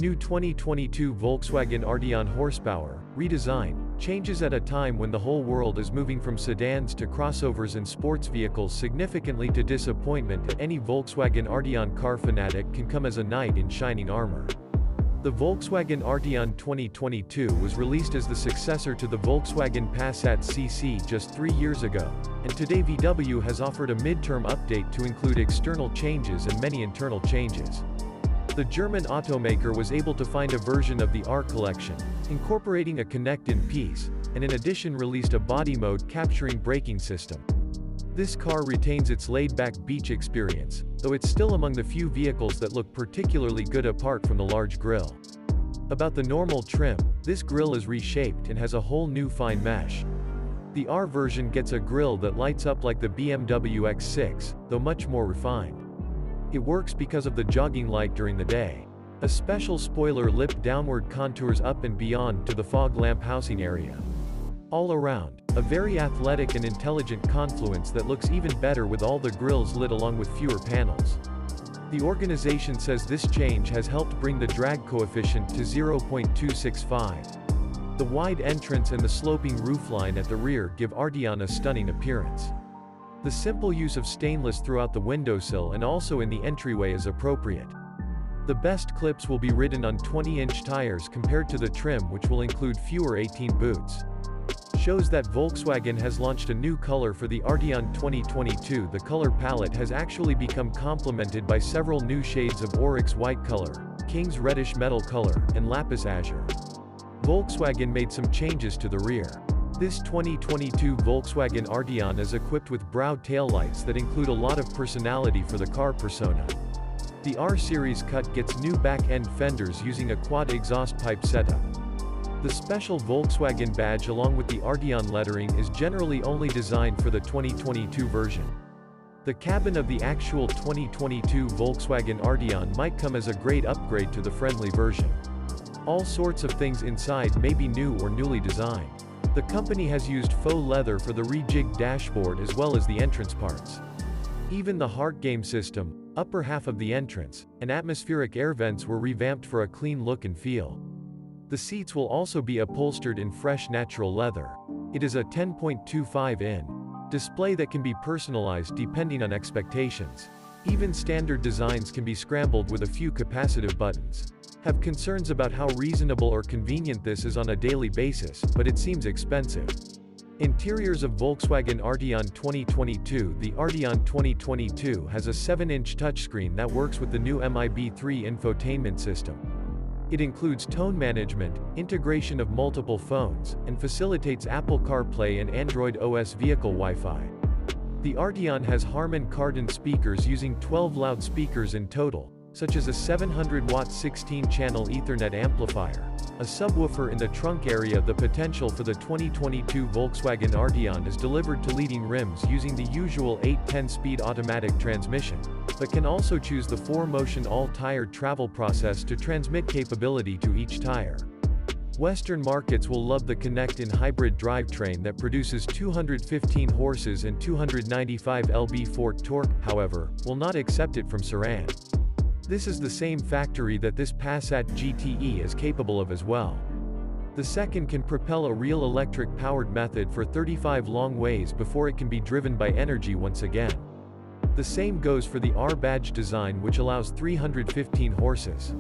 New 2022 Volkswagen Arteon horsepower, redesign, changes at a time when the whole world is moving from sedans to crossovers and sports vehicles significantly to disappointment. Any Volkswagen Arteon car fanatic can come as a knight in shining armor. The Volkswagen Arteon 2022 was released as the successor to the Volkswagen Passat CC just 3 years ago, and today VW has offered a midterm update to include external changes and many internal changes. The German automaker was able to find a version of the R collection, incorporating a connect-in piece, and in addition released a body mode capturing braking system. This car retains its laid-back beach experience, though it's still among the few vehicles that look particularly good apart from the large grille. About the normal trim, this grille is reshaped and has a whole new fine mesh. The R version gets a grille that lights up like the BMW X6, though much more refined. It works because of the jogging light during the day. A special spoiler lip downward contours up and beyond to the fog lamp housing area. All around, a very athletic and intelligent confluence that looks even better with all the grilles lit along with fewer panels. The organization says this change has helped bring the drag coefficient to 0.265. The wide entrance and the sloping roofline at the rear give Arteon a stunning appearance. The simple use of stainless throughout the windowsill and also in the entryway is appropriate. The best clips will be ridden on 20-inch tires compared to the trim, which will include fewer 18 boots. Shows that Volkswagen has launched a new color for the Arteon 2022. The color palette has actually become complemented by several new shades of Oryx white color, King's reddish metal color, and lapis azure. Volkswagen made some changes to the rear. This 2022 Volkswagen Arteon is equipped with brow taillights that include a lot of personality for the car persona. The R-Series cut gets new back-end fenders using a quad exhaust pipe setup. The special Volkswagen badge along with the Arteon lettering is generally only designed for the 2022 version. The cabin of the actual 2022 Volkswagen Arteon might come as a great upgrade to the friendly version. All sorts of things inside may be new or newly designed. The company has used faux leather for the rejigged dashboard as well as the entrance parts. Even the heart game system, upper half of the entrance, and atmospheric air vents were revamped for a clean look and feel. The seats will also be upholstered in fresh natural leather. It is a 10.25-inch display that can be personalized depending on expectations. Even standard designs can be scrambled with a few capacitive buttons. Have concerns about how reasonable or convenient this is on a daily basis, but it seems expensive. Interiors of Volkswagen Arteon 2022. The Arteon 2022 has a 7-inch touchscreen that works with the new MIB3 infotainment system. It includes tone management, integration of multiple phones, and facilitates Apple CarPlay and Android OS vehicle Wi-Fi. The Arteon has Harman Kardon speakers using 12 loudspeakers in total, such as a 700-watt 16-channel Ethernet amplifier, a subwoofer in the trunk area. The potential for the 2022 Volkswagen Arteon is delivered to leading rims using the usual 8-10-speed automatic transmission, but can also choose the 4-motion all-tire travel process to transmit capability to each tire. Western markets will love the connect-in hybrid drivetrain that produces 215 horses and 295 lb-4 torque, however, will not accept it from Saran. This is the same factory that this Passat GTE is capable of as well. The second can propel a real electric-powered method for 35 long ways before it can be driven by energy once again. The same goes for the R-Badge design, which allows 315 horses.